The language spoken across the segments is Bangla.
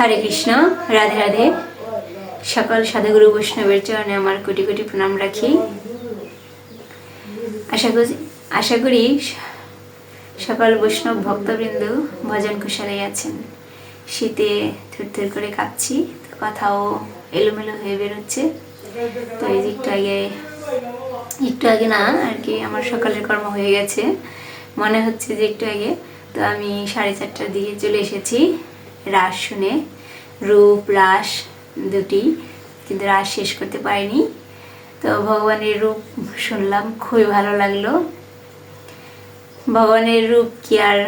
হরে কৃষ্ণ, রাধে রাধে। সকল সাধুগুরু বৈষ্ণবের চরণে আমার কোটি কোটি প্রণাম রাখি। আশা করি সকল বৈষ্ণব ভক্তবৃন্দ ভজন কুশলে আছেন। শীতে থরথর করে কাঁপছি, কথাও এলোমেলো হয়ে বেরোচ্ছে। তো এই যে একটু আগে না আর কি আমার সকালের কর্ম হয়ে গেছে, মনে হচ্ছে যে একটু আগে। তো আমি 4:30টার দিকে চলে এসেছি রাস শুনে, রূপ রাস দুটি, কিন্তু রাস শেষ করতে পারিনি। তো ভগবানের রূপ শুনলাম, খুবই ভালো লাগলো। ভগবানের রূপ কি আর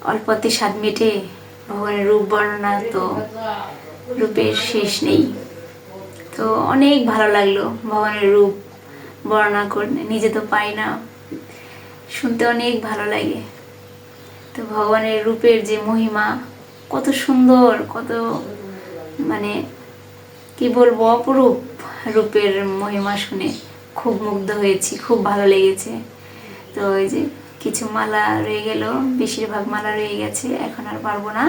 অল্পতে স্বাদ মেটে? ভগবানের রূপ বর্ণনা তো রূপের শেষ নেই। তো অনেক ভালো লাগলো ভগবানের রূপ বর্ণনা করে, নিজে তো পাই না, শুনতে অনেক ভালো লাগে। তো ভগবানের রূপের যে মহিমা, কত সুন্দর, কত মানে কি বলবো, অপরূপ রূপের মহিমা শুনে খুব মুগ্ধ হয়েছি, খুব ভালো লেগেছে। তো ওই যে কিছু মালা রয়ে গেল, বেশিরভাগ মালা রয়ে গেছে, এখন আর পারবো না।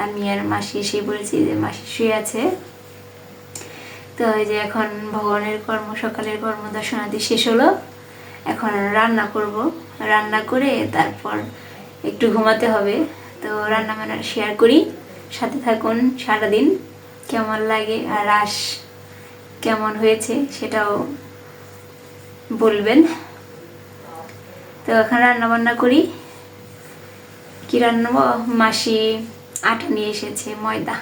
আমি আর মাসি এসে বলেছি যে মাসি শুয়ে আছে। তো ওই যে এখন ভগবানের সকালের কর্ম দর্শনাদি শেষ হলো, এখন রান্না করব। রান্না করে তারপর একটু ঘুমাতে হবে। তো রান্না বান্না শেয়ার করি, সাথে থাকুন। সারাদিন কেমন লাগে আর রাস কেমন হয়েছে সেটাও বলবেন। তো এখন রান্না বান্না করি। কি রান্না? মাসি আটা নিয়ে এসেছে, ময়দা।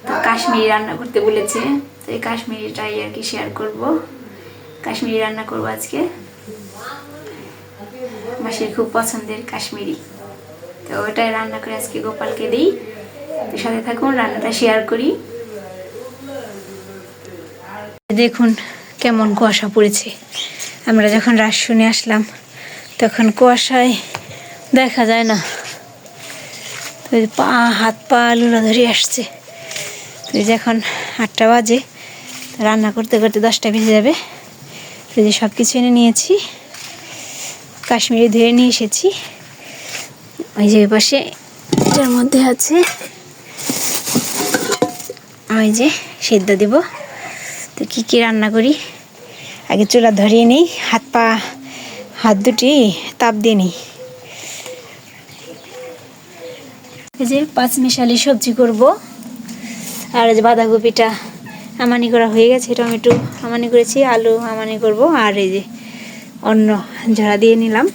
তো কাশ্মীরি রান্না করতে বলেছে, তো এই কাশ্মীরিটাই আর কি শেয়ার করব। কাশ্মীরি রান্না করব আজকে, মাসির খুব পছন্দের কাশ্মীরি। তো ওটাই রান্না করে আজকে গোপালকে দিই। তো সাথে থাকুন, রান্নাটা শেয়ার করি। দেখুন কেমন কুয়াশা পড়েছে। আমরা যখন রাস শুনে আসলাম তখন কুয়াশায় দেখা যায় না, তো হাত পা লুলা ধরে আসছে। তো যখন 8টা বাজে, রান্না করতে করতে 10টা বেজে যাবে। তো যে সব কিছু এনে নিয়েছি, কাশ্মীরি ধুয়ে নিয়ে এসেছি। ওই যে পাশে এটার মধ্যে আছে, ওই যে সেদ্ধ দেব। তো কী কী রান্না করি আগে চুলা ধরিয়ে নিই, হাত দুটি তাপ দিয়ে নিই। এই যে 5 মিশালি সবজি করব। আর যে বাঁধাকপিটা আমানি করা হয়ে গেছে, টমেটো আমানি করেছি, আলু আমানি করব। আর এই যে অন্য ঝাড়া দিয়ে নিলাম,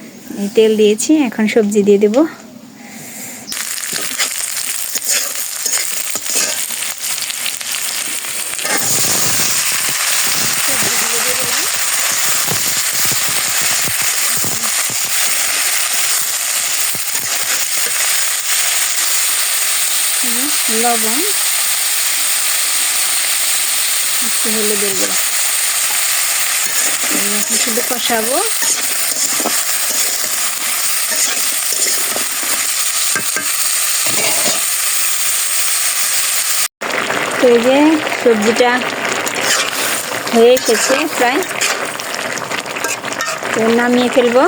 এই তেল দিয়েছি, এখন সবজি দিয়ে দেব। লবণ, একটু হলুদের গুঁড়া, শুধু কষাবো। তো এই যে সবজিটা হয়ে এসেছে প্রায়, তো নামিয়ে ফেলবো।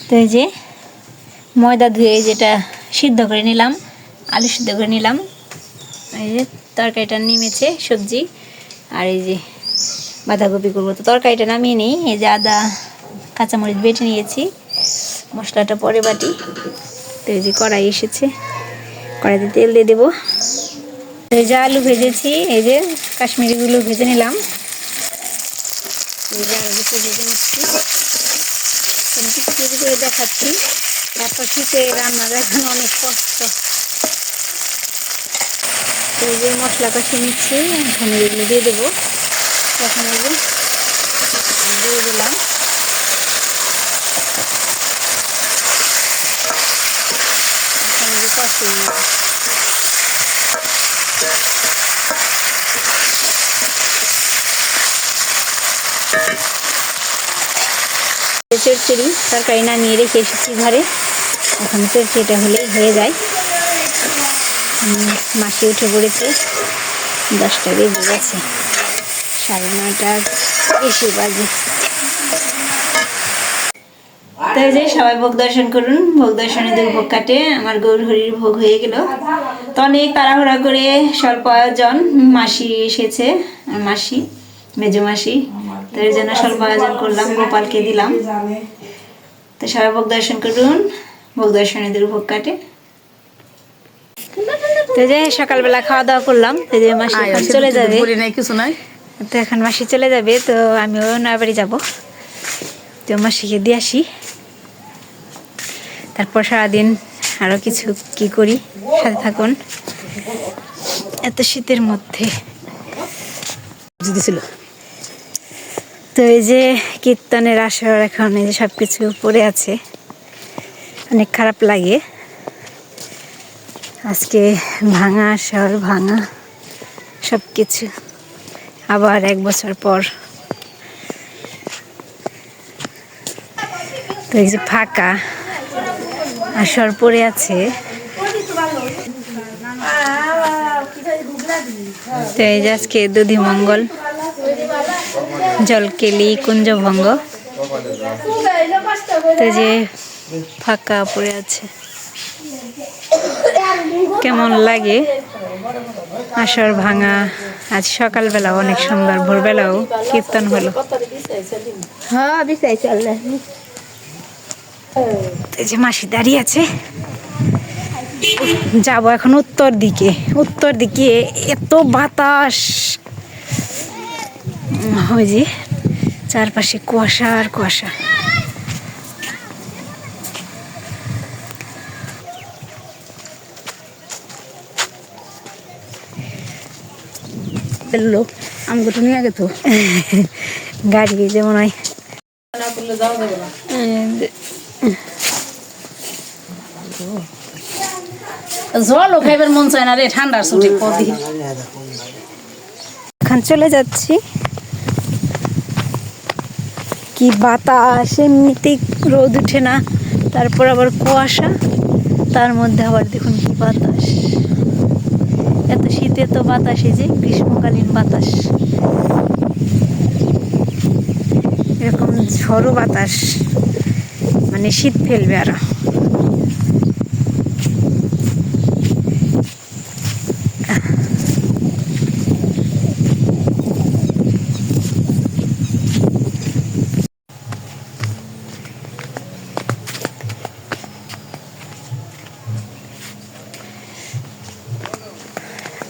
তো এই যে ময়দা ধুয়ে যেটা সিদ্ধ করে নিলাম, আলু সিদ্ধ করে নিলাম। এই যে তরকারিটা নেমেছে, সবজি আর এই যে বাঁধাকপি করবো। তো তরকারিটা নামিয়ে নিই। এই যে আদা কাঁচামরিচ বেটে নিয়েছি, মশলাটা পরে বাটি। তো এই যে কড়াই এসেছে, কড়াইতে তেল দিয়ে দেবো। এই যে আলু ভেজেছি, এই যে কাশ্মীরিগুলো ভেজে নিলাম। এই যে আলু ভেজে নিচ্ছি, কিছু করে দেখাচ্ছি। এত শীতে রান্না দেখানো অনেক কষ্ট। তো এই যে মশলা কষিয়ে নিচ্ছি, এখানে এগুলো দিয়ে দেবো। এখন এই যে দিয়ে দিলাম। এখন এই যে কষিয়ে নিলাম। চচ্চড়ি তরকারি নামিয়ে রেখে এসেছি ঘরে, এখন চচ্চড়িটা হলেই হয়ে যায়। মাসি উঠে পড়েছে, 10টা বেজে গেছে, 9:30 বেশি বাজে। তো এই যে সবাই ভোগ দর্শন করুন, ভোগ দর্শনে দুর্ভোগ কাটে। আমার গৌর হরির ভোগ হয়ে গেল। তো অনেক তাড়াহুড়া করে স্বল্প আয়োজন, মাসি এসেছে, মাসি মেজো মাসি, তো এর জন্য স্বল্প আয়োজন করলাম, গোপালকে দিলাম। তো সবাই ভোগ দর্শন করুন, ভোগ দর্শনে দুর্ভোগ কাটে। তো যে সকালবেলা খাওয়া দাওয়া করলাম, তো যে মাসি এখন চলে যাবে, কিছু নাই। তো এখন মাসি চলে যাবে, তো আমিও নয়া বাড়ি যাবো, তো মাসিকে দিয়ে আসি। তারপর সারাদিন আরও কিছু কি করি, সাথে থাকুন। এত শীতের মধ্যে ছিল তো এই যে কীর্তনের আসর, এখন এই যে সব কিছু পড়ে আছে, অনেক খারাপ লাগে। আজকে ভাঙা আসর, ভাঙা সব কিছু, আবার 1 বছর পর। তো এই যে ফাঁকা আসর পড়ে আছে। তো এই যে আজকে দুধি মঙ্গল, জলকেলি কুঞ্জভঙ্গ, তো যে ফাঁকা পড়ে আছে। কেমন লাগে আসর ভাঙা? আজ সকালবেলা অনেক সুন্দর, ভোরবেলাও কীর্তন হলো। এই যে মাসি দাঁড়িয়ে আছে, যাবো এখন উত্তর দিকে। উত্তর দিকে এত বাতাস, ওই যে চারপাশে কুয়াশা আর কুয়াশা। আমাকে তো নিয়ে গেতো গাড়ি যেমন হয়। জলও খাইবার মন চায় না রে, ঠান্ডার ছুটি কদি। এখন চলে যাচ্ছি। কি বাতাস, এমনিতেই রোদ উঠে না, তারপর আবার কুয়াশা, তার মধ্যে আবার দেখুন কি বাতাস। এত শীতে তো বাতাস, এই যে গ্রীষ্মকালীন বাতাস, এরকম ঝড়ো বাতাস, মানে শীত ফেলবে আরো।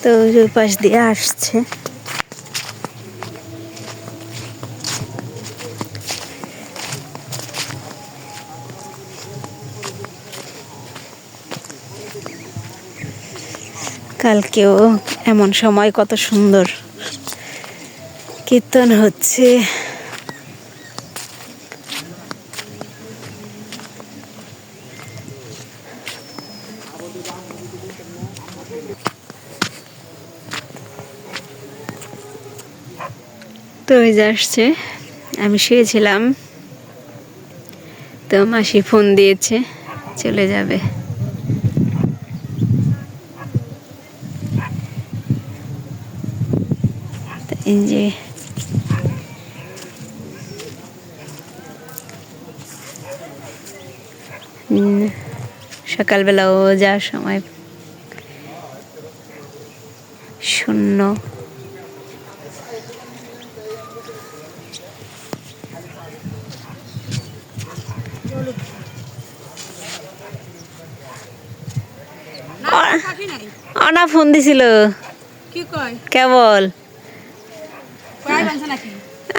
তো ওই পাশ দিয়ে আসছে। কালকেও এমন সময় কত সুন্দর কীর্তন হচ্ছে। তো ওই যে আসছে, আমি শুয়েছিলাম, তো মাসি ফোন দিয়েছে, চলে যাবে। এই যে সকালবেলাও যাওয়ার সময় শূন্য। অনা ফোন দিছিল কেবল,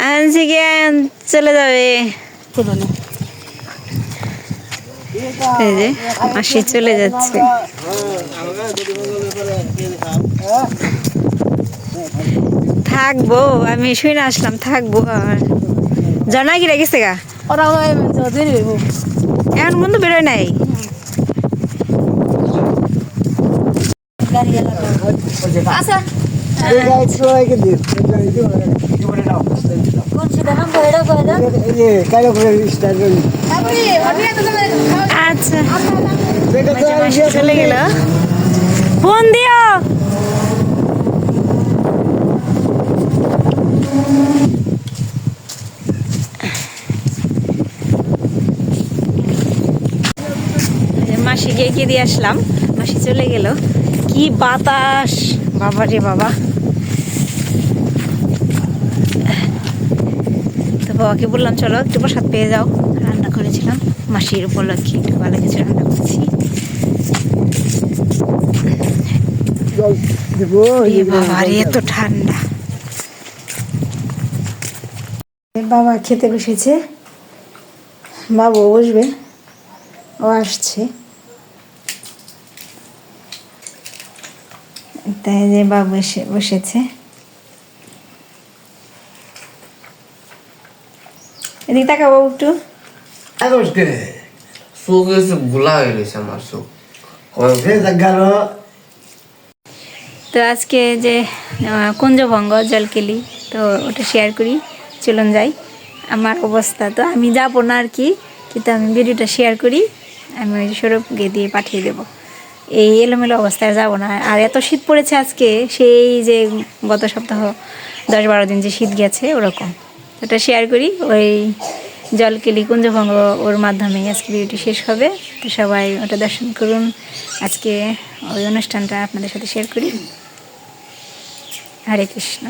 আনছি গিয়ে চলে যাবে। এই যে মাসি চলে যাচ্ছে। থাকবো, আমি শুনে আসলাম, থাকবো। আর জনাগিরা গেছে গা, এখন বন্ধু বেরোয় নাই। আচ্ছা চলে গেল, ফোন দিও। দিয়ে আসলাম, মাসি চলে গেল। কি বাতাস, বাবা রে বাবা। তো বাবাকে বললাম চলো একটু প্রসাদ পেয়ে যাও, রান্না করেছিলাম মাসির উপলক্ষে, একটু ভালো কিছু রান্না করেছি। বাবা রে এত ঠান্ডা। বাবা খেতে বসেছে, বাবু বসবে, ও আসছে। তাই যে বাবু এসে বসেছে। এদিকে তাকাও বাবু একটু। চোখ এসে গোলা হয়ে গেছে আমার চোখ। তো আজকে যে কুঞ্জভঙ্গ জলকেলি, তো ওটা শেয়ার করি, চলুন যাই। আমার অবস্থা তো আমি যাবো না আর কি, কিন্তু আমি ভিডিওটা শেয়ার করি, আমি ওই সৌরভকে দিয়ে পাঠিয়ে দেবো। এই এলোমেলো অবস্থায় যাবো না। আর এত শীত পড়েছে আজকে, সেই যে গত সপ্তাহ 10-12 দিন যে শীত গেছে ওরকম। ওটা শেয়ার করি, ওই জলকেলি কুঞ্জভঙ্গ ওর মাধ্যমেই আজকে ভিডিওটি শেষ হবে। তো সবাই ওটা দর্শন করুন। আজকে ওই অনুষ্ঠানটা আপনাদের সাথে শেয়ার করি। হরে কৃষ্ণ।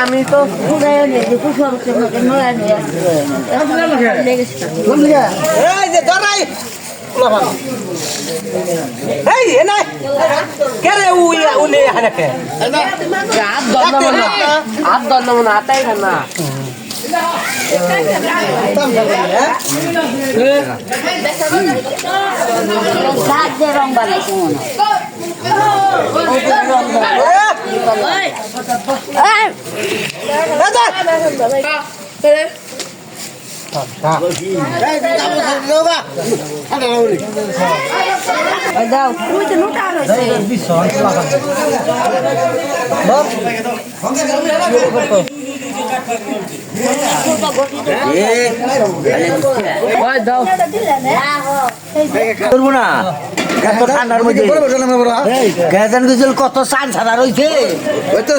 আমি তো রং বানাইছে দাও তুমি তো নোটা করবো না এত ঠান্ডার মধ্যে গ্যাজান গেছিল কত চান ছাড়া রয়েছে এটা